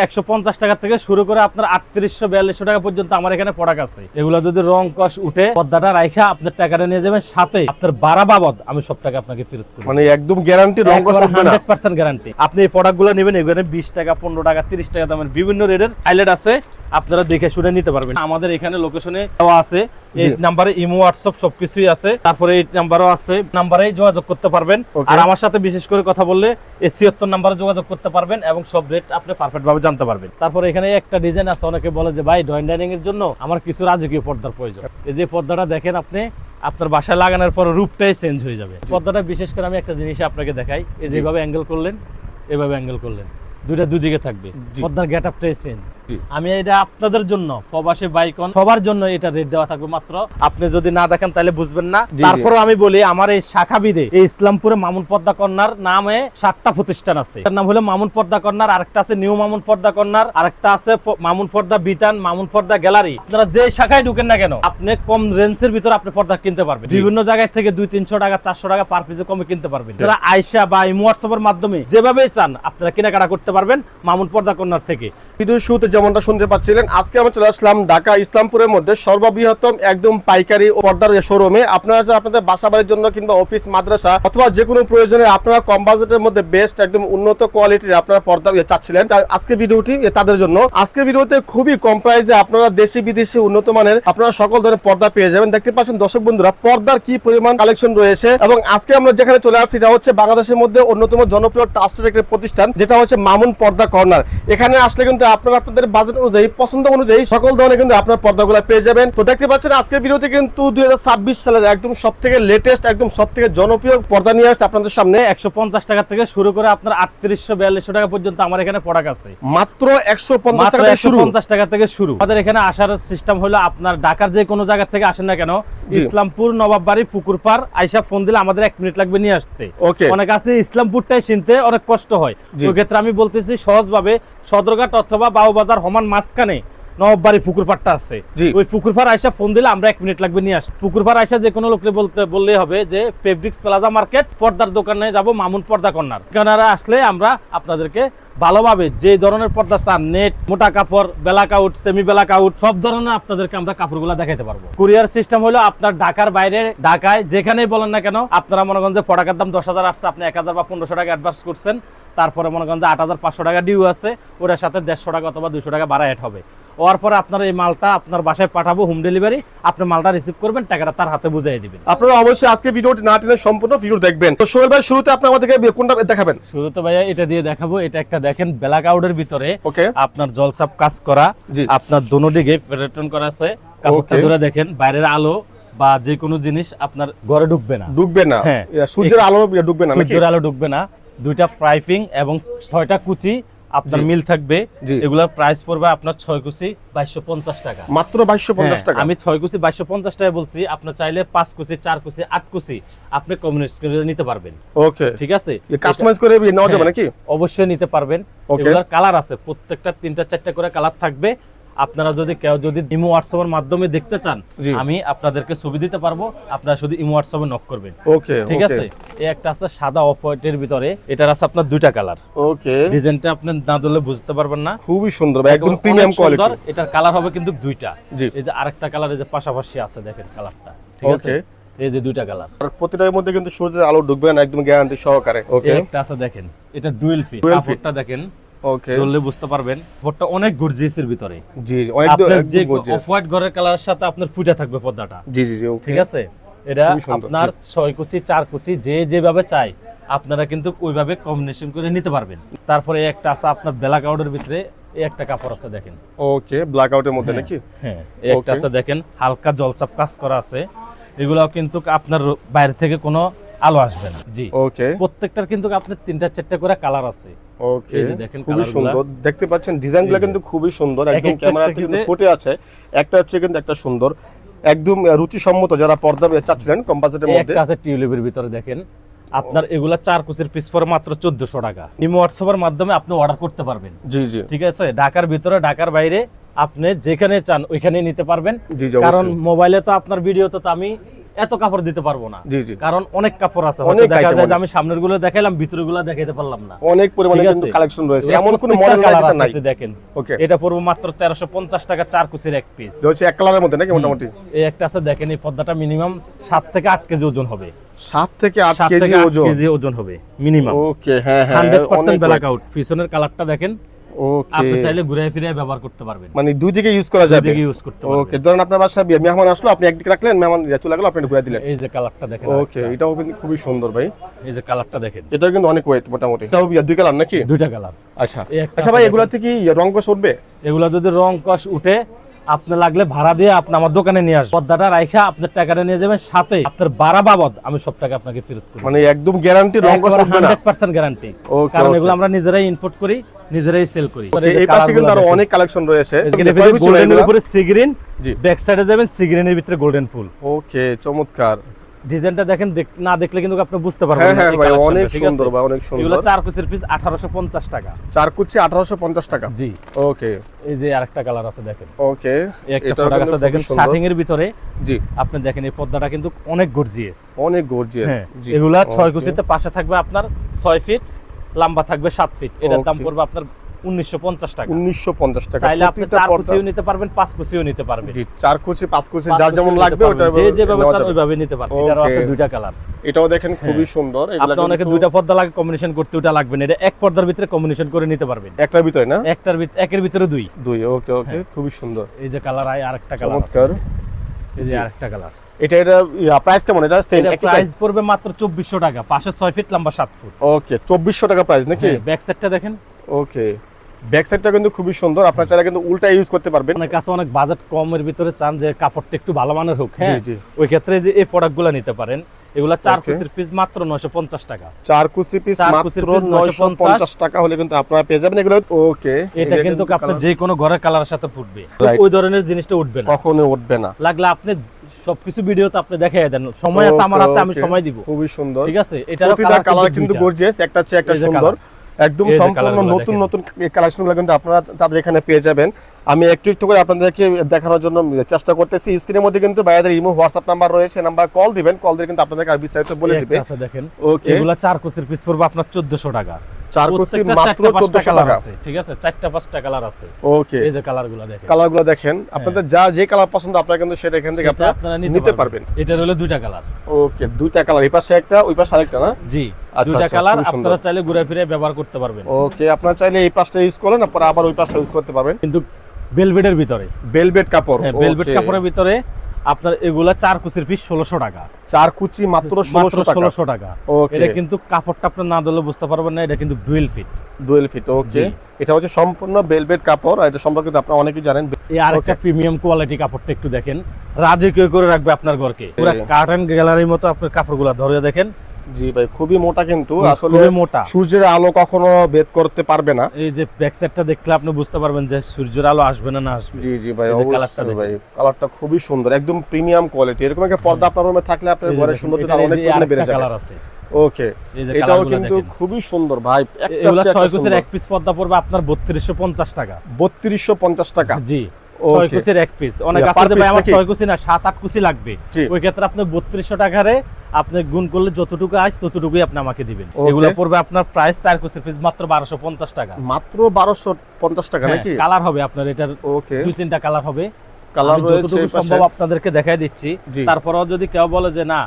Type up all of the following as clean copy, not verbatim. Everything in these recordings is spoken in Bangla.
150 টাকা থেকে শুরু করে আপনার 3800-4200 টাকা পর্যন্ত আমার এখানে প্রোডাক্ট আছে। এগুলো যদি রং কস উঠে পর্দাটা রাইখা আপনার টাকাটা নিয়ে যাবেন, সাথে আপনার ভাড়া বাবদ আমি সব টাকা আপনাকে ফেরত করব। মানে একদম গ্যারান্টি, রং কস উঠবে না, 100% গ্যারান্টি। আপনি এই প্রোডাক্টগুলো নেবেন, এখানে 20 টাকা, 15 টাকা, 30 টাকা দামের বিভিন্ন রেটের হাইলাইট আছে, আপনারা দেখে শুনে নিতে পারবেন। আমাদের এখানে লোকেশনে দেওয়া আছে, এই নাম্বারে ইমো, হোয়াটসঅ্যাপ সবকিছুই আছে। তারপরে এই নাম্বারও আছে, নাম্বারে যোগাযোগ করতে পারবেন। আর আমার সাথে বিশেষ করে কথা বললে এই 76 নাম্বারে যোগাযোগ করতে পারবেন এবং সব রেট আপনি পারফেক্ট ভাবে জানতে পারবেন। তারপরে এখানে একটা ডিজাইন আছে, অনেকে বলে যে ভাই ড্রয়িং ডাইনিং এর জন্য আমার কিছু রাজকীয় পর্দার প্রয়োজন। এই যে পর্দাটা দেখেন, আপনি আপনার বাসায় লাগানোর পর রূপটাই চেঞ্জ হয়ে যাবে। পর্দাটা বিশেষ করে আমি একটা জিনিস আপনাকে দেখাই, এই যেভাবে অ্যাঙ্গেল করলেন, এভাবে অ্যাঙ্গেল করলেন, দুইটা দুদিকে থাকবে, পর্দার গেটআপটাই চেঞ্জ। আমি এটা আপনাদের জন্য, প্রবাসী বাইকন সবার জন্য এটা রেট দেওয়া থাকবে মাত্র। আপনি যদি না দেখেন তাহলে বুঝবেন না। তারপরে আমি বলি, আমার এই শাখাবিদে এই ইসলামপুরে মামুন পর্দা কর্নার নামে 7টা প্রতিষ্ঠান আছে। এর নাম হলো মামুন পর্দা কর্নার, আরেকটা আছে নিউ মামুন পর্দা কর্নার, আরেকটা আছে মামুন পর্দা বিতান, মামুন পর্দা গ্যালারি। আপনারা যে শাখায় ঢুকেন না কেন, আপনি কম রেঞ্জের ভিতরে আপনি পর্দা কিনতে পারবেন। বিভিন্ন জায়গায় থেকে 200-300 টাকা, 400 টাকা পার পিসে কমে কিনতে পারবেন। যারা আয়শা বা ইমো, হোয়াটসঅ্যাপের মাধ্যমে যেভাবেই চান আপনারা কেনাকাটা করতে পারবেন মামুন পর্দা কর্নার থেকে। ভিডিওর শুরুতে যেমনটা শুনতে পাচ্ছিলেন, আজকে আমরা চলে আসলাম ঢাকা ইসলামপুরের মধ্যে সর্ববৃহত্তম একদম পাইকারি পর্দার শোরুমে। আপনারা আপনাদের বাসা বাড়ির জন্য কিংবা অফিস, মাদ্রাসা অথবা যে কোনো প্রয়োজনে আপনারা কম বাজেটের মধ্যে বেস্ট একদম উন্নত কোয়ালিটির আপনারা পর্দা চাচ্ছিলেন, আজকে ভিডিওটি তাদের জন্য। আজকে ভিডিওতে খুবই কম প্রাইসে আপনারা দেশি বিদেশি উন্নত মানের আপনারা সকল ধরনের পর্দা পেয়ে যাবেন। দেখতে পাচ্ছেন দর্শক বন্ধুরা, পর্দার কি পরিমাণ কালেকশন রয়েছে। এবং আজকে আমরা যেখানে চলে আসছি, এটা হচ্ছে বাংলাদেশের মধ্যে অন্যতম জনপ্রিয় ট্রাস্টেড একটা প্রতিষ্ঠান, যেটা হচ্ছে মামুন পর্দা কর্নার। এখানে আসলে কিন্তু আপনারা আপনাদের বাজেট অনুযায়ী, পছন্দ অনুযায়ী সকল ধরনের কিন্তু আপনার পর্দাগুলো পেয়ে যাবেন। তো দেখতে পাচ্ছেন আজকের ভিডিওতে কিন্তু 2026 সালের একদম সবথেকে লেটেস্ট, একদম সবথেকে জনপ্রিয় পর্দা নিয়ে আসছে আপনাদের সামনে। 150 টাকা থেকে শুরু করে আপনার 3800-4200 টাকা পর্যন্ত আমার এখানে প্রোডাক্ট আছে। মাত্র 150 টাকা থেকে শুরু। আমাদের এখানে আসার সিস্টেম হলো, আপনার ঢাকার যে কোনো জায়গা থেকে আসেন না কেন, ইসলামপুর, নবাববাড়ি, পুকুরপাড় আইসা ফোন দিলে আমাদের 1 মিনিট লাগবে নিয়ে আসতে। অনেক আছে ইসলামপুরটাই চিনতে অনেক কষ্ট হয়, ওই ক্ষেত্রে আমি বলতেছি সহজভাবে সদরঘাট অথবা বাবুবাজার হমান মাঝখানে নবাববাড়ি পুকুরপাড়টা আছে, ওই পুকুরপাড় আইসা ফোন দিলে আমরা 1 মিনিট লাগবে নিয়ে আসতে। পুকুরপাড় আইসা যে কোনো লোককে বললেই হবে যে ফেব্রিক্স প্লাজা মার্কেট পর্দার দোকানে যাব, মামুন পর্দা কর্নার। এখানে আসলে আমরা আপনাদেরকে ভালোভাবে যে ধরনের পর্দা চান, নেট, মোটা কাপড়, black out, semi black out, সব ধরনের আপনাদেরকে আমরা কাপড়গুলো দেখাইতে পারবো। কুরিয়ার সিস্টেম হলো, আপনার ঢাকার বাইরে, ঢাকায় যেখানেই বলেন না কেন, আপনারা মনে করেন যে প্রোডাক্টের দাম 10,000 আসছে, আপনি 1000 বা 1500 টাকা অ্যাডভান্স করছেন, তারপরে মনে করেন যে 8500 টাকা ডিউ আছে, ওটার সাথে 150 টাকা অথবা 200 টাকা ভাড়া অ্যাড হবে। ওর পরে আপনার এই মালটা আপনার বাসায় পাঠাবো, হোম ডেলিভারি, আপনি মালটা রিসিভ করবেন, টাকাটা তার হাতে বুঝিয়ে দিবেন। আপনারা অবশ্যই আজকে ভিডিওটি না টেনে সম্পূর্ণ ভিডিও দেখবেন। তো সোহেল ভাই, শুরুতে আপনি আমাদেরকে কোনটা দেখাবেন? শুরুতে ভাইয়া এটা দিয়ে দেখাবো। এটা একটা দেখেন ব্ল্যাক আউটের ভিতরে আপনার জলসাপ কাজ করা, আপনার দোনোদিকে প্যাটার্ন করা আছে। কাপড়টা ধরে দেখেন, বাইরের আলো বা যে কোনো জিনিস আপনার ঘরে ঢুকবে না। হ্যাঁ, সূর্যের আলো ঢুকবে না, সূর্যের আলো ঢুকবে না। 2টা ফ্রাইপিং এবং 6টা কুচি আপনার মিল থাকবে। এগুলোর প্রাইস পড়বে আপনার 6 কুচি 2250 টাকা, মাত্র 2250 টাকা। আমি 6 কুচি 2250 টাকা বলছি, আপনি চাইলে 5 কুচি, 4 কুচি, 8 কুচি আপনি কমিউনিকেট করে নিতে পারবেন। ওকে, ঠিক আছে, কাস্টমাইজ করে নেওয়া যাবে নাকি? অবশ্যই নিতে পারবেন। এগুলোর কালার আছে, প্রত্যেকটা 3টা-4টা করে কালার থাকবে। আপনারা যদি কেউ ইমো, হোয়াটসঅ্যাপের মাধ্যমে দেখতে চান, আমি আপনাদেরকে ছবি দিতে পারবো, আপনারা শুধু ইমো, হোয়াটসঅ্যাপে নক করবেন। ওকে, ঠিক আছে। এই একটা আছে সাদা অফ হোয়াইটের ভিতরে, এটার আছে আপনার 2টা কালার। ওকে, ডিজাইনটা আপনি না ধরলে বুঝতে পারবেন না, খুবই সুন্দর, একদম প্রিমিয়াম কোয়ালিটি। এটার কালার হবে কিন্তু 2টা। এই যে আরেকটা কালার, এই যে পাশাপাশি আছে, দেখেন কালারটা, ঠিক আছে। এই যে 2টা কালার, আর প্রতিটার মধ্যে কিন্তু সূর্যের আলো ঢুকবে না, একদম গ্যারান্টি সহকারে। ওকে, একটা আছে দেখেন, এটা ডুয়েল ফিট, কাপড়টা দেখেন, ওকে, ধরলে বুঝতে পারবেন। কাপড়টা অনেক গর্জিয়াসের ভিতরে, জি, অনেক অফ হোয়াইট ঘরের কালারের সাথে আপনার ফুটা থাকবে পর্দাটা। জি জি জি, ঠিক আছে। এটা আপনার 6 কুচি, 4 কুচি, যে যেভাবে চাই আপনারা কিন্তু ওইভাবে কম্বিনেশন করে নিতে পারবেন। তারপরে একটা আছে আপনার ব্ল্যাক আউটের ভিতরে, এই একটা কাপড় আছে দেখেন। ওকে, ব্ল্যাক আউটের মধ্যে নাকি? হ্যাঁ, এই একটা আছে দেখেন, হালকা জলছাপ কাজ করা আছে। এগুলো কিন্তু আপনার বাইরে থেকে কোনো আলো আসবে না। জি, ওকে, প্রত্যেকটার কিন্তু আপনার 3টা-4টা করে কালার আছে। ওকে, দেখেন খুবই সুন্দর, দেখতে পাচ্ছেন ডিজাইনগুলো কিন্তু খুবই সুন্দর, একদম ক্যামেরাতে কিন্তু ফুটে আছে। একটা হচ্ছে কিন্তু একটা সুন্দর, একদম রুচিসম্মত যারা পর্দা চাচ্ছিলেন কম বাজেটের মধ্যে। একটা আছে টিউলিপের ভিতরে দেখেন, আপনার এগুলা 4 কুচির পিস পরে মাত্র 1400 টাকা। ইমো, হোয়াটসঅ্যাপের মাধ্যমে আপনি অর্ডার করতে পারবেন। জি জি, ঠিক আছে। ঢাকার ভিতরে, ঢাকার বাইরে আপনি যেখানে চান ওইখানে নিতে পারবেন। জি, জি, কারণ অবশ্যই। মোবাইলে তো আপনার ভিডিওতে তো আমি এত কাপড় দিতে পারবো না। জি, জি। কারণ অনেক কাপড় আছে, অনেক হয়তো দেখা item যায় যে অনেক। আমি সামনের গুলো দেখাইলাম, ভিতরের গুলো দেখাইতে পারলাম না। অনেক পরিমাণে ঠিক কিন্তু আছে? কালেকশন রয়েছে, এমন কোনো প্রত্যেকটা মডেল নাই colour যেটা আছে, নাই। এই যে দেখেন ওকে, এটা পড়বো মাত্র 1350 টাকা, 4 কুচির এক পিস। এটা হচ্ছে এক কালারের মধ্যে নাকি মোটামুটি? এই একটা আছে দেখেন, এই পর্দাটা মিনিমাম 7 থেকে 8 কেজি ওজন হবে। 7 থেকে 8 7 কেজি থেকে 8 ওজন। কেজি ওজন হবে মিনিমাম। ওকে, হ্যাঁ হ্যাঁ, 100% অনেক ব্ল্যাক weight। আউট। পিছনের কালারটা দেখেন, ওকে, আপনি চাইলে ঘুরে ফিরে ব্যবহার করতে পারবেন, মানে দুই দিকে ইউজ করা যাবে। দিকে ইউজ করতে পারবেন। ওকে, ধরেন আপনার বাসায় মেহমান আসলো, আপনি একদিকে রাখলেন, মেহমান চলে গেল, আপনি ঘুরে দিলেন। এই যে কালারটা দেখেন, ওকে, এটাও কিন্তু খুবই সুন্দর ভাই। এই যে কালারটা দেখেন, এটাও কিন্তু অনেক ওয়েট মোটামুটি। এটাও দুই কালার নাকি? দুইটা কালার। আচ্ছা এই একটা আচ্ছা আছে ভাই, দেখেন। এগুলাতে কি রং কষ উঠবে? এগুলা যদি রং কষ উঠে, আপনি লাগলে ভাড়া দিয়ে আপনি আমার দোকানে নিয়ে আসবেন, পর্দাটা রাইখা আপনার টাকাটা নিয়ে যাবেন, সাথে আপনার ভাড়া বাবদ আমি সব টাকা আপনাকে ফেরত করব। মানে একদম গ্যারান্টি রং কষ উঠবে না? 100% গ্যারান্টি। ওকে, কারণ ওকে। এগুলো আমরা নিজেরাই ইম্পোর্ট করি, নিজেরাই সেল করি। এই পাশে কিন্তু আরো অনেক কালেকশন রয়েছে। গোল্ডেনের উপরে সি গ্রিন, জি। ব্যাক সাইডে যাবেন সি গ্রিনের ভিতরে গোল্ডেন ফুল। ওকে, চমৎকার। ডিজাইনটা দেখেন, না দেখলে কিন্তু আপনি বুঝতে পারবেন হ্যাঁ না হ্যাঁ এই ভাই, collectionটা, অনেক ঠিক সুন্দর আছে? ভাই, অনেক সুন্দর। এগুলো 4 পিসের পিস 1850 টাকা। 4 কুচি 1850 টাকা। জি। ওকে, এই যে আরেকটা কালার আছে দেখেন, ওকে, এই একটা এটাও প্রোডাক্ট কিন্তু আছে দেখেন খুবই সুন্দর। শার্টিং এর ভিতরে। জি, আপনি দেখেন এই পর্দাটা কিন্তু অনেক গর্জিয়াস। অনেক গর্জিয়াস। হ্যাঁ, জি, এগুলা 6 ওকে। কুচিতে পাশে থাকবে আপনার 6 ফিট, লম্বা থাকবে 7 ফিট। এটার দাম ওকে। পড়বে আপনার 1950 টাকা। 1950 টাকা। চাইলে আপনি প্রতিটা 4 পর্দা- কুচিও নিতে পারবেন, 5 কুচিও নিতে পারবেন। জি, 4 কুচি 5 কুচি 5 যার যেমন কুচিও লাগবে নিতে ওটা পারবেন। যে যেভাবে নেওয়া চান যাবে। ওইভাবে নিতে পারবেন। এটারও আছে ওকে। দুইটা কালার। এটাও দেখেন খুবই সুন্দর। এগুলা আপনি অনেকে কিন্তু দুইটা পর্দা লাগে কম্বিনেশন করতে, ওটা লাগবে না, এটা এক পর্দার ভিতরে কম্বিনেশন করে নিতে পারবেন। একটার ভিতরে না? একের ভিতরে দুই। দুই, ওকে ওকে, খুবই সুন্দর। এই যে কালার আরেকটা কালার আছে, চমৎকার। এই যে জি। আরেকটা কালার। এটা প্রাইস কেমন? এটা সেম এটা একই প্রাইস প্রাইস? পড়বে মাত্র 2400 টাকা, পাশে 6 ফিট, লম্বা 7 ফুট। ওকে, 2400 টাকা প্রাইস নাকি? ব্যাক সাইডটা দেখেন, ওকে, ব্যাক সাইডটা কিন্তু খুবই সুন্দর। আপনারা চাইলে কিন্তু উল্টা ইউজ করতে পারবেন। অনেক কাছে অনেক বাজেট কমের ভিতরে চান যে কাপড়টা একটু ভালো মানের হোক, হ্যাঁ, জি। ওই ক্ষেত্রে যে এই প্রোডাক্টগুলো নিতে পারেন। এগুলা 4 Okay. পিসের পিস মাত্র 950 টাকা। 4 কুচি পিস 4 মাত্র কুচির piece 950 টাকা হলে কিন্তু আপনারা পেয়ে যাবেন এগুলো। ওকে, এটা কিন্তু আপনার যে কোনো ঘরের কালারের সাথে ফুটবে, Right. ওই ধরনের জিনিসটা উঠবে না। কখনো উঠবে না। লাগলে আপনি সবকিছু ভিডিওতে আপনি দেখাই দেন, সময় আছে আমার হাতে, আমি Okay, সময় দিব। খুবই সুন্দর। ঠিক আছে, এটার প্রতিটা কালার কিন্তু গর্জিয়াস, একটা চেয়ে একটা এই যে সুন্দর। একদম এই যে সম্পূর্ণ কালারগুলো নতুন দেখেন। নতুন কালেকশনগুলো কিন্তু আপনারা তাদের এখানে পেয়ে যাবেন। আমি একটু একটু করে আপনাদেরকে দেখানোর জন্য চেষ্টা করতেছি। স্ক্রিনের মধ্যে কিন্তু ভাইয়াদের ইমো হোয়াটসঅ্যাপ নাম্বার রয়েছে, নাম্বার কল দিবেন, কল দিয়ে কিন্তু আপনাদেরকে আর বিস্তারিত বলে দিবে। আছে দেখেন, ওকে, এগুলা 4 কুচির পিস পড়বে আপনার 1400 টাকা। 4 কুচি প্রত্যেকটা মাত্র 4টা 1400 কালার টাকা। আছে, ঠিক আছে, 4টা-5টা কালার আছে। ওকে, এই যে কালারগুলো দেখেন, কালারগুলো দেখেন, আপনাদের যে কালার পছন্দ আপনারা কিন্তু সেটা এখান থেকে সেটা আপনারা আপনারা নিতে পারবেন। এটার হলো দুইটা কালার। ওকে, দুইটা কালার, এই পাশে একটা ওই পাশে আরেকটা না? জি, আচ্ছা, দুইটা আচ্ছা, কালার খুবই সুন্দর। আপনারা চাইলে ঘুরে ফিরে ব্যবহার করতে পারবেন। ওকে, আপনারা চাইলে এই পাশটা ইউজ করেন, পরে আবার ওই পাশটা ইউজ করতে পারবেন। কিন্তু ভেলভেটের ভিতরে, ভেলভেট কাপড়। হ্যাঁ, ভেলভেট ওকে, কাপড়ের ভিতরে আপনার এগুলা 4 কুচির পিস 1600 টাকা। 4 কুচি মাত্র 1600 টাকা। 1600 টাকা। ওকে, এটা কিন্তু কাপড়টা আপনি না ধরলে বুঝতে পারবেন না, এটা কিন্তু dual fit. Dual fit. Okay, জি। এটা হচ্ছে সম্পূর্ণ ভেলভেট কাপড়, আর এটা সম্পর্কে তো আপনারা অনেকেই জানেন। এই আরেকটা প্রিমিয়াম কোয়ালিটি কাপড়টা একটু দেখেন, রাজকীয় করে রাখবে আপনার ঘরকে। পুরো এই। কার্টন গ্যালারির মতো আপনার কাপড়গুলো ধরে দেখেন, জি ভাই, খুবই মোটা, কিন্তু আসলে খুবই মোটা। সূর্যের আলো কখনো ভেদ করতে পারবে না। এই যে ব্যাক সাইডটা দেখলে আপনি বুঝতে পারবেন যে সূর্যের আলো আসবে না আসবে। জি জি ভাই, এই যে কালারটা অবশ্যই দেখেন। ভাই, কালারটা খুবই সুন্দর, একদম প্রিমিয়াম কোয়ালিটি। এরকম একটা পর্দা আপনার রুমে থাকলে আপনার এই যে ঘরের দেখেন, সৌন্দর্যটা এটার এই অনেক যে পরিমাণে আরেকটা বেড়ে যাবে। কালার আছে। ওকে, এই যে এটাও কালারগুলো কিন্তু দেখেন। খুবই সুন্দর ভাই। একটা এগুলা হচ্ছে 6 একটা কুচির সুন্দর। এক পিস পর্দা পড়বে আপনার 3250 টাকা। 3250 টাকা। জি, Okay. 6 কুচির এক পিস। অনেক Yeah, আছে per যে ভাই piece আমার নাকি? 6 কুচি না 7-8 কুচি লাগবে, জি। ওই ক্ষেত্রে আপনি 3200 টাকারে আপনি গুণ করলে যতটুকু আসে ততটুকুই আপনি আমাকে দিবেন। Okay. এগুলো পড়বে আপনার প্রাইস 4 কুচির পিস মাত্র 1250 টাকা। মাত্র 1250 টাকা নাকি? কালার হবে আপনার এটার ওকে, 2-3টা কালার হবে। কালার আমি রয়েছে যতটুকু এই পাশে। সম্ভব আপনাদেরকে দেখাই দিচ্ছি। জি। তারপরেও যদি কেউ বলে যে না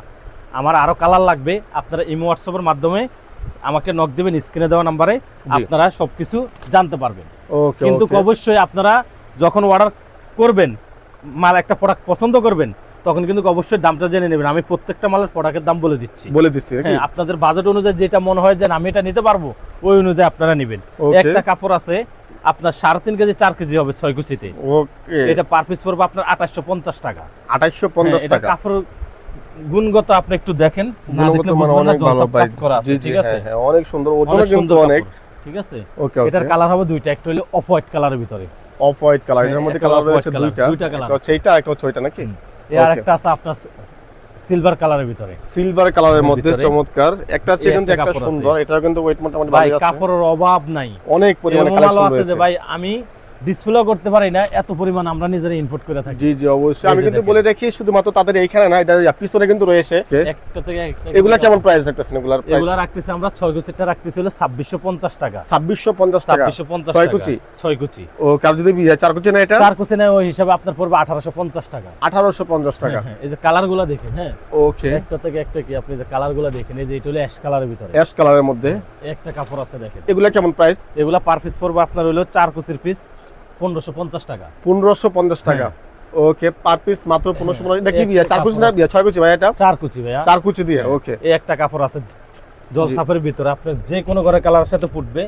আমার আরো কালার লাগবে, আপনারা ইমো হোয়াটসঅ্যাপের মাধ্যমে আমাকে নক দিবেন, স্ক্রিনে দেওয়া নাম্বারে আপনারা সবকিছু জানতে পারবেন। ওকে, কিন্তু ওকে। অবশ্যই আপনারা যখন অর্ডার করবেন, মাল একটা প্রোডাক্ট পছন্দ করবেন, তখন কিন্তু অবশ্যই দামটা জেনে নেবেন। আমি প্রত্যেকটা মালের প্রোডাক্টের দাম বলে দিচ্ছি। বলে দিচ্ছি নাকি? হ্যাঁ, আপনাদের বাজেট অনুযায়ী যেটা মনে হয় যে আমি এটা নিতে পারবো, ওই অনুযায়ী আপনারা নেবেন। Okay. একটা কাপড় আছে আপনার 3.5 কেজি 4 কেজি হবে 6 কুচিতে। ওকে, এটা পার পিস পড়বে আপনার 2850 টাকা। 2850 এটা টাকা। কাপড় গুণগত আপনি একটু দেখেন, না গুণগত দেখলে মান বুঝবেন না, অনেক ভালো জলছাপ ভাই। কাজ করা আছে, জি, জি, ঠিক আছে? হ্যাঁ, হ্যাঁ, অনেক সুন্দর, ওজনও অনেক কিন্তু সুন্দর অনেক। কাপড়, ঠিক আছে? ওকে, এটার কালার হবে দুইটা, একটা হলো অফ হোয়াইট কালারের ভিতরে, অফ হোয়াইট কালার, এর হ্যাঁ, মধ্যে একটা কালার off-white রয়েছে color, দুইটা। দুইটা colour। একটা হচ্ছে এইটা, একটা হচ্ছে ওইটা নাকি? এই আরেকটা আছে আপনার সিলভার কালারের ভিতরে। সিলভার কালারের মধ্যে ভিতরে। চমৎকার, একটা হচ্ছে এই কিন্তু একটা একটা কাপড় আছে। সুন্দর, এটাও কিন্তু ওয়েট মোটামুটি ভাই ভালো আছে। কাপড়ের অভাব নাই, অনেক পরিমাণে এমন মালও কালেকশন আছে যে রয়েছে। ভাই আমি ডিসপ্লেও করতে পারি না, এত পরিমাণ আমরা নিজেরা ইনপুট করে থাকি। জি জি অবশ্যই। এই আমি যে কিন্তু দেখেন। বলে রাখি শুধুমাত্র তাদের এইখানে না, এটা পিছনে কিন্তু রয়েছে। একটা থেকে একটা। এগুলা কেমন প্রাইস রাখতেছেন? এগুলার প্রাইস এগুলা রাখতেছি আমরা 6 কুচিটা রাখতেছি হলো 2650 টাকা। 2650 টাকা 2650 ছয় টাকা। কুচি? 6 কুচি। ও কার যদি 4 কুচি না এটা 4 কুচি নেয় ওই হিসাবে আপনার পড়বে 1850 টাকা। 1850 টাকা। হ্যাঁ, এই যে কালারগুলো দেখেন, হ্যাঁ ওকে। একটা থেকে একটা কি আপনি যে কালারগুলো দেখেন, এই যে এটা হলো অ্যাশ কালারের ভিতরে অ্যাশ কালারের মধ্যে একটা কাপড় আছে দেখেন। এগুলা কেমন প্রাইস? এগুলা পার পিস পড়বে আপনার হলো 4 কুচির পিস 1550 টাকা। 1550 টাকা। ওকে, পার পিস মাত্র 1550। এটা কি বিয়া 4 কুচি না বিয়া 6 কুচি ভাই? এটা 4 কুচি ভাইয়া। 4 কুচি দিয়ে। ওকে, এই একটা কাপড় আছে জল সাফের ভিতরে, আপনার যে কোনো ঘরে কালারের সাথে ফুটবে।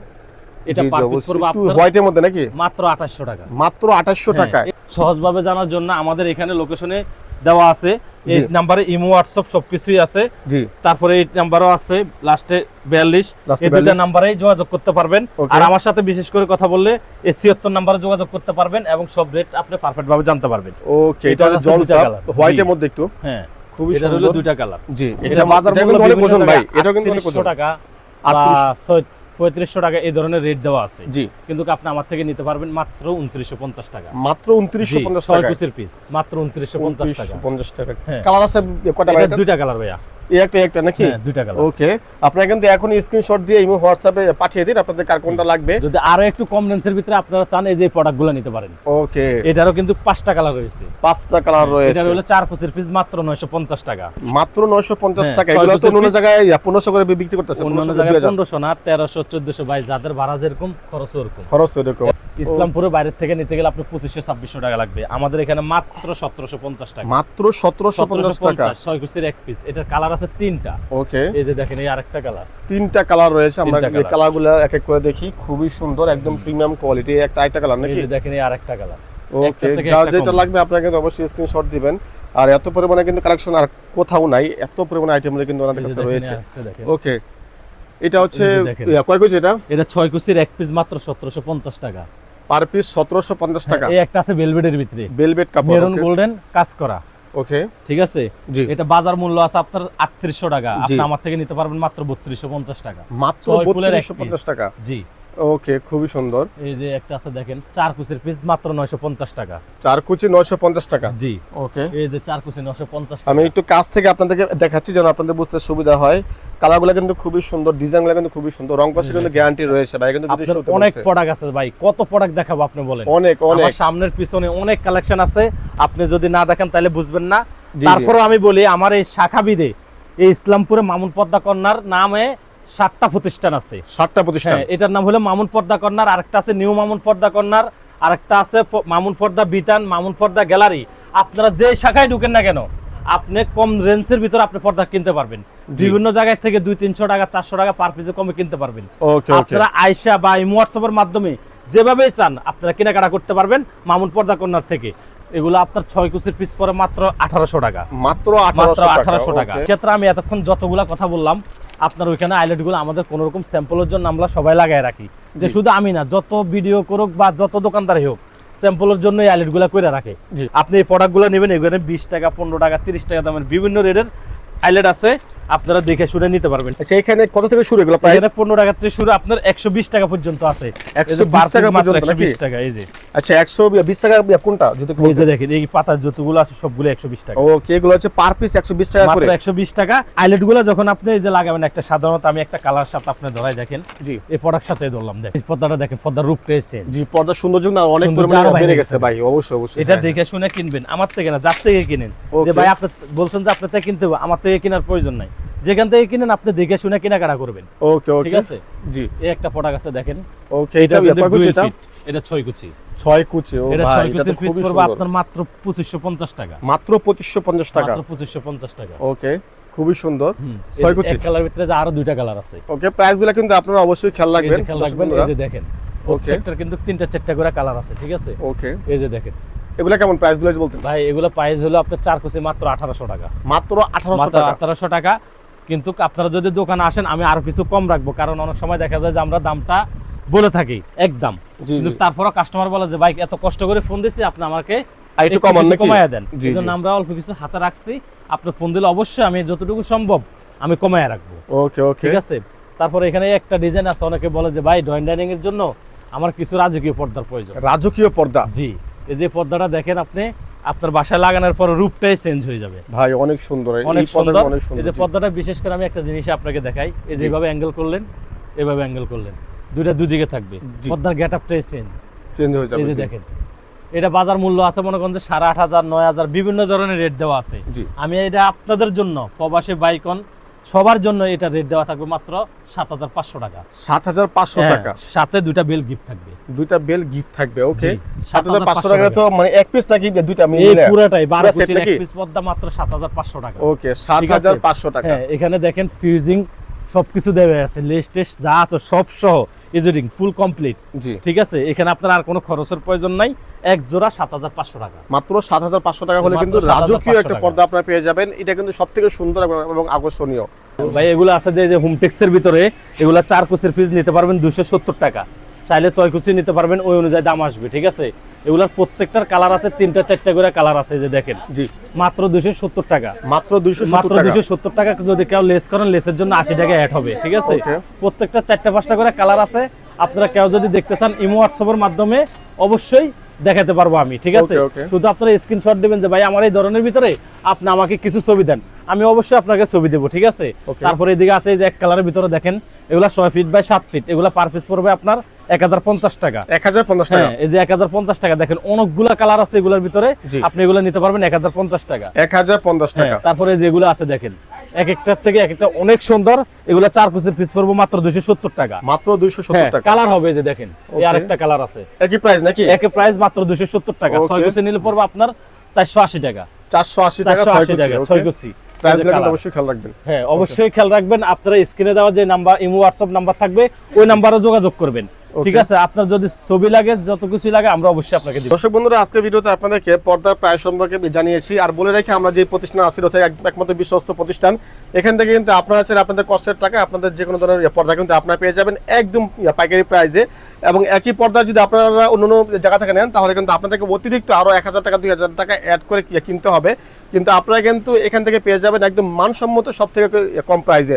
এটা পার পিস পড়বে আপনার হোয়াইটের মধ্যে নাকি? মাত্র 2800 টাকা। মাত্র 2800 টাকা। সহজভাবে জানার জন্য আমাদের এখানে লোকেশনে দেওয়া আছে, এই নাম্বারে ইমো হোয়াটসআপ সবকিছুই আছে। জি, তারপরে এই নাম্বারও আছে লাস্টে 42, এই দুটো নাম্বারেই যোগাযোগ করতে পারবেন। আর আমার সাথে বিশেষ করে কথা বললে এই 76 নাম্বারে যোগাযোগ করতে পারবেন এবং সব রেট আপনি পারফেক্ট ভাবে জানতে পারবেন। ওকে, এটা হলো জলসাপ হোয়াইটের মধ্যে একটু। হ্যাঁ, খুবই এটা হলো দুইটা কালার। জি, এটা বাজার মূল্য অনেক ওজন ভাই। এটা কিন্তু অনেক 3800 ওজন। টাকা, 3500 টাকা এই ধরনের রেট দেওয়া আছে। জি, কিন্তু আপনি আমার থেকে নিতে পারবেন মাত্র 2950 টাকা। মাত্র 2950 6 টাকা। কুচির পিস মাত্র 2950 টাকা। 2950 টাকা। হ্যাঁ। কালার আছে কয়টা ভাই? এটা দুইটা কালার ভাইয়া। এই একটা নাকি? হ্যাঁ, দুইটা কালার। ওকে, আপনারা কিন্তু এখনই স্ক্রিনশট দিয়ে ইমো হোয়াটসঅ্যাপে পাঠিয়ে দিন আপনাদের কার কোনটা লাগবে। যদি আরো একটু কম রেঞ্জের ভিতরে আপনারা চান, এই যে প্রোডাক্টগুলো নিতে পারেন। ওকে, এটারও কিন্তু 5টা কালার রয়েছে। 5টা কালার রয়েছে। এটা হলো 4 কুচির পিস মাত্র 950 টাকা। মাত্র 950 হ্যাঁ, টাকা। 6 এগুলো তো কুচির অন্য piece। জায়গায় 1500 করে বিক্রি করতেছে। অন্যান্য 1500 জায়গায় 2000 1500 না, 1300 1400 ভাই, যাদের ভাড়া যেরকম খরচ ওরকম। খরচ এরকম। ইসলামপুরের বাইরের থেকে নিতে গেলে আপনি 2500-2600 টাকা লাগবে। আমাদের এখানে মাত্র 1750 টাকা। মাত্র 1750 টাকা। 6 কুচির এক পিস। এটার কালার আছে 3টা। ওকে, এই যে দেখেন, এই আরেকটা কালার। 3টা কালার রয়েছে। আমরা তিনটা এই colour। কালারগুলো এক এক করে দেখি। খুবই সুন্দর, একদম প্রিমিয়াম কোয়ালিটি। একটা আরেকটা কালার এই নাকি? যে দেখেন, এই আরেকটা কালার। ওকে, যার যেটা লাগবে আপনারা কিন্তু অবশ্যই স্ক্রিনশট দিবেন। আর এত পরিমাণে কিন্তু কালেকশন আর কোথাও নাই, এত পরিমাণে আইটেম কিন্তু ওনাদের এই যে কাছে দেখেন, রয়েছে। এই আরেকটা দেখেন। ওকে, এটা হচ্ছে এই যে দেখেন। কয় কুচি এটা? এটা 6 কুচির এক পিস মাত্র 1750 টাকা। পার পিস 1750 টাকা। এই একটা আছে ভেলভেটের ভিতরে, ভেলভেট কাপড়। মেরুন গোল্ডেন কাজ করা। ওকে, ঠিক আছে, জি, এটা বাজার মূল্য আছে আপনার 3800 টাকা। জি। আপনি আমার থেকে নিতে পারবেন মাত্র 3250 টাকা। মাত্র ছয় ফুলের এক 3250 piece। টাকা। জি, ওকে, খুবই সুন্দর। এই যে একটা আছে দেখেন, 4 কুচির পিস মাত্র 950 টাকা। 4 কুচি 950 টাকা। জি, ওকে, এই যে 4 কুচি 950 আমি টাকা। একটু কাছ থেকে আপনাদেরকে দেখাচ্ছি যেন আপনাদের বুঝতে সুবিধা হয়। কালারগুলো কিন্তু খুবই সুন্দর, ডিজাইনগুলো কিন্তু খুবই সুন্দর, রং কষে কিন্তু গ্যারান্টি রয়েছে ভাই। কিন্তু যদি আপনার অনেক প্রোডাক্ট আছে ভাই, কত প্রোডাক্ট দেখাবো আপনি বলেন? অনেক অনেক আমার সামনের পিছনে অনেক কালেকশন আছে, আপনি যদি না দেখেন তাহলে বুঝবেন না। জি। তারপরে আমি বলি, আমার এই শাখা বিদে এই ইসলামপুরে মামুন পর্দা কর্নার নামে 7টা প্রতিষ্ঠান আছে। 7টা প্রতিষ্ঠান। হ্যাঁ, এটার নাম হলো মামুন পর্দা কর্নার, আরেকটা আছে নিউ মামুন পর্দা কর্নার, আরেকটা আছে মামুন পর্দা বিটান, মামুন পর্দা গ্যালারি। আপনারা যে শাখায় ঢুকেন না কেন, আপনি কম রেঞ্জের ভিতরে আপনি পর্দা কিনতে পারবেন। বিভিন্ন জায়গা থেকে 200-300 টাকা 400 টাকা পার পিসে কমে কিনতে পারবেন। ওকে, ওকে, আপনারা আয়শা বা ইমো হোয়াটসঅ্যাপের মাধ্যমে যেভাবেই চান আপনারা কেনাকাটা করতে পারবেন মামুন পর্দা কর্নার থেকে। এগুলো আপনার 6 কুচির পিস পরে মাত্র 1800 টাকা। মাত্র মাত্র 1800 1800 টাকা। ওকে। ক্ষেত্রে আমি এতক্ষণ যতগুলা কথা বললাম, আপনার ওইখানে আইলেট গুলো আমাদের কোন রকম স্যাম্পলের জন্য আমরা সবাই লাগাই রাখি। যে শুধু আমি না, যত ভিডিও করুক বা যত দোকানদারই হোক, স্যাম্পলের জন্য এই আইলেট গুলা করে রাখে। জি। আপনি এই প্রোডাক্ট গুলো নেবেন, এখানে 20 টাকা 15 টাকা 30 টাকা দামের বিভিন্ন রেটের আইলেট আছে, আপনারা দেখে শুনে নিতে পারবেন। আচ্ছা, এখানে কত থেকে শুরু এগুলো প্রাইস? এখানে 15 টাকা থেকে শুরু, আপনার 120 টাকা পর্যন্ত আছে। 120 টাকা পর্যন্ত নাকি? 120 টাকা। এই যে আচ্ছা, 120 টাকা কোনটা যদি এই যে দেখেন, এই পাতার যতগুলো আছে সবগুলো 120 টাকা। ওকে, এগুলো হচ্ছে পার পিস 120 টাকা করে। মাত্র 120 টাকা। আইলেট গুলো যখন আপনি এই যে লাগাবেন, একটা সাধারণত আমি একটা কালার সাথে আপনি ধরাই দেখেন, জি এই প্রোডাক্ট সাথে ধরলাম, দেখেন এই পর্দাটা দেখেন, পর্দার রূপ পেয়েছে। জি, পর্দা সৌন্দর্য না অনেক সৌন্দর্য পরিমাণে আরো বেড়ে বেড়ে গেছে গেছে ভাই। অবশ্যই অবশ্যই। এটা হ্যাঁ। দেখে শুনে কিনবেন, আমার থেকে না, যার থেকে কিনেন। যে Okay. ভাই আপনি বলছেন যে আপনার থেকে কিনতে হবে, আমার থেকে কেনার প্রয়োজন নাই। যেখান থেকে কিনেন আপনি দেখে শুনে কেনাকাটা করবেন। ওকে, ওকে, ঠিক আছে, জি। এই একটা প্রোডাক্ট আছে দেখেন, ওকে, এটা কিন্তু কয় কুচি dual এটা? feet, এটা 6 কুচি। 6 কুচি। ও এটা ভাই, 6 এটা তো কুচির পিস খুবই পড়বে সুন্দর। আপনার মাত্র 2550 টাকা। মাত্র 2550 টাকা। মাত্র 2550 টাকা। ওকে, খুবই সুন্দর। হুম, 6 কুচি। এক কালার ভিতরে যে আরো দুইটা কালার আছে। ওকে, প্রাইসগুলো কিন্তু আপনারা অবশ্যই খেয়াল এই রাখবেন। যে খেয়াল রাখবেন, এই যে দেখেন, প্রত্যেকটার কিন্তু 3টা-4টা করে কালার আছে। ঠিক আছে, ওকে, এই যে দেখেন এগুলা কেমন প্রাইসগুলো বলতেন? ভাই, এগুলো প্রাইস হলো আপনার 4 কুচি মাত্র 1800 টাকা। মাত্র 1800 মাত্র টাকা। 1800 টাকা। কিন্তু আপনারা যদি দোকানে আসেন আমি আরো কিছু কম রাখবো, কারণ অনেক সময় দেখা যায় যে আমরা দামটা বলে থাকি একদম, জি, কিন্তু জি। তারপরও কাস্টমার বলে যে ভাই এত কষ্ট করে ফোন দিচ্ছি, আপনি আমাকে আর একটু একটু কমান কিছু নাকি? কমায়া দেন। জি, এজন্য জি। আমরা অল্প কিছু হাতে রাখছি, আপনি ফোন দিলে অবশ্যই আমি যতটুকু সম্ভব আমি কমায়া রাখবো। ওকে, ওকে, ঠিক আছে, তারপরে এখানে একটা ডিজাইন আছে, অনেকে বলে যে ভাই ড্রয়িং ডাইনিং এর জন্য আমার কিছু রাজকীয় পর্দার প্রয়োজন। রাজকীয় পর্দা, জি, এই যে পর্দাটা দেখেন আপনি, আপনার বাসায় লাগানোর পর রূপটাই চেঞ্জ হয়ে যাবে ভাই অনেক সুন্দর, অনেক এই পর্দাটা সুন্দর। অনেক সুন্দর। এই যে পর্দাটা বিশেষ করে আমি একটা জিনিস আপনাকে দেখাই, এই যেভাবে অ্যাঙ্গেল করলেন, এভাবে অ্যাঙ্গেল করলেন, দুইটা দুদিকে থাকবে, জি। পর্দার গেটআপটাই চেঞ্জ। চেঞ্জ হয়ে যাবে। এই যে জি। দেখেন, এটা বাজার মূল্য আছে মনে করেন যে 8,500 9,000 বিভিন্ন ধরনের রেট দেওয়া আছে। জি। আমি এটা আপনাদের জন্য, প্রবাসী বাইকন সবার জন্য এটা রেট দেওয়া থাকবে মাত্র 7,500 টাকা। 7,500 টাকা, হ্যাঁ, সাথে দুইটা বেল গিফট থাকবে। দুইটা বেল গিফট থাকবে। ওকে, জি, 7,500 টাকা তো মানে এক পিস নাকি দুইটা এই মিলে? পুরাটাই 12 পুরা set ফুটের এক নাকি? পিস পর্দা মাত্র 7,500 টাকা। ওকে, 7,500 টাকা। হ্যাঁ, এখানে দেখেন ফিউজিং সবকিছু দেওয়া আছে, লেস টেস্ট যা আছে সব সহ এজুরিং ফুল কমপ্লিট। জি। ঠিক আছে, এখানে আপনার আর কোনো খরচের প্রয়োজন নাই। এক জোড়া 7,500 টাকা। মাত্র 7,500 টাকা হলে মাত্র কিন্তু 7,500 রাজকীয় একটা টাকা। পর্দা আপনারা পেয়ে যাবেন। এটা কিন্তু সবথেকে সুন্দর এবং আকর্ষণীয়। ভাই এগুলো আছে যে হোমটেক্সের ভিতরে, এগুলা 4 কুচির পিস নিতে পারবেন 270 টাকা, চাইলে 6 কুচি নিতে পারবেন, ওই অনুযায়ী দাম আসবে। ঠিক আছে, এগুলার প্রত্যেকটার কালার আছে, 3টা 4টা করে কালার আছে, যে দেখেন। জি। মাত্র 270 টাকা। মাত্র 270 মাত্র টাকা। 270 টাকা। যদি কেউ লেস করেন, লেসের জন্য 80 টাকা অ্যাড হবে। ঠিক আছে, Okay. প্রত্যেকটা 4টা 5টা করে কালার আছে। আপনারা কেউ যদি দেখতে চান, ইমো হোয়াটসঅ্যাপের মাধ্যমে অবশ্যই দেখাতে পারবো আমি। ঠিক আছে, Okay, okay. শুধু আপনারা স্ক্রিনশট দিবেন যে ভাই আমার এই ধরনের ভিতরে আপনি আমাকে কিছু ছবি দেন, আমি অবশ্যই আপনাকে ছবি দেবো। ঠিক আছে, Okay. তারপরে এদিকে আছে এই যে এক কালারের ভিতরে দেখেন, এগুলা 6 ফিট বাই 7 ফিট, এগুলা পার পিস পড়বে আপনার 1,050 টাকা। 1,050 টাকা। হ্যাঁ, এই যে 1,050 টাকা দেখেন, অনেকগুলা কালার আছে এগুলোর ভিতরে, জি। আপনি এগুলো নিতে পারবেন 1,050 টাকা। 1,050 টাকা। হ্যাঁ, তারপরে যেগুলো আছে দেখেন, এক একটার থেকে এক একটা অনেক সুন্দর, এগুলা 4 কুচির পিস পড়বো মাত্র 270 টাকা। মাত্র 270 টাকা। কালার হবে এই যে দেখেন, এই Okay. আরেকটা কালার আছে, একই প্রাইস নাকি? একে প্রাইস মাত্র 270 টাকা। Okay. 6 কুচি নিলে পড়বে আপনার 480 টাকা। 480 টাকা 480 টাকা 6 কুচি। প্রাইস এই যে colour। অবশ্যই খেয়াল রাখবেন। হ্যাঁ, অবশ্যই খেয়াল রাখবেন। আপনারা স্ক্রিনে দেওয়া যে নাম্বার, ইমো হোয়াটসঅ্যাপ নাম্বার থাকবে, ওই নাম্বারে যোগাযোগ করবেন। ঠিক আছে, আপনার যদি ছবি লাগে, যত কিছু লাগে, আমরা অবশ্যই আপনাকে দিব। দর্শক বন্ধুরা, আজকের ভিডিওতে আপনাদেরকে পর্দার প্রাইস সম্পর্কে জানিয়েছি। আর বলে রাখি, আমরা যে প্রতিষ্ঠান আছি ওটা একমাত্র বিশ্বস্ত প্রতিষ্ঠান। এখান থেকে কিন্তু আপনারা চাইলে আপনাদের কষ্টের টাকা আপনাদের যে কোনো ধরনের পর্দা কিন্তু আপনারা পেয়ে যাবেন একদম পাইকারি প্রাইসে। এবং একই পর্দা যদি আপনারা অন্য জায়গা থেকে নেন, তাহলে কিন্তু আপনাদেরকে অতিরিক্ত আরো 1,000 টাকা 2,000 টাকা অ্যাড করে কিনতে হবে। কিন্তু আপনারা কিন্তু এখান থেকে পেয়ে যাবেন একদম মানসম্মত সব থেকে কম প্রাইসে।